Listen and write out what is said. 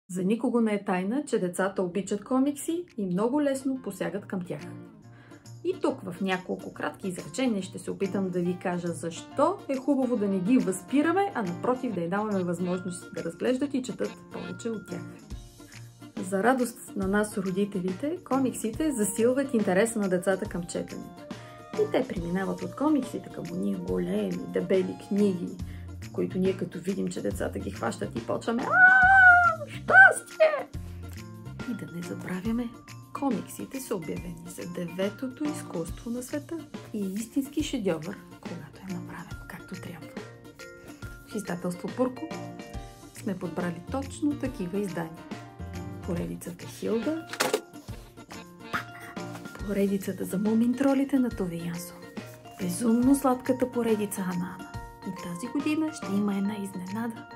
За никого не е тайна, че децата обичат комикси и много лесно посягат към тях. И тук в няколко кратки изречения ще се опитам да ви кажа защо е хубаво да не ги възпираме, а напротив да й даваме възможност да разглеждат и четат повече от тях. За радост на нас, родителите, комиксите засилват интереса на децата към четенето. И те преминават от комиксите към уния големи, дебели книги, в които ние като видим, че децата ги хващат и почваме щастие! И да не забравяме, комиксите са обявени за деветото изкуство на света и истински шедьовър, когато е направен както трябва. В издателство Пурко сме подбрали точно такива издания. Поредицата Хилда, поредицата за мумин-тролите на Тове Янсон, безумно сладката поредица Анана. И тази година ще има една изненада.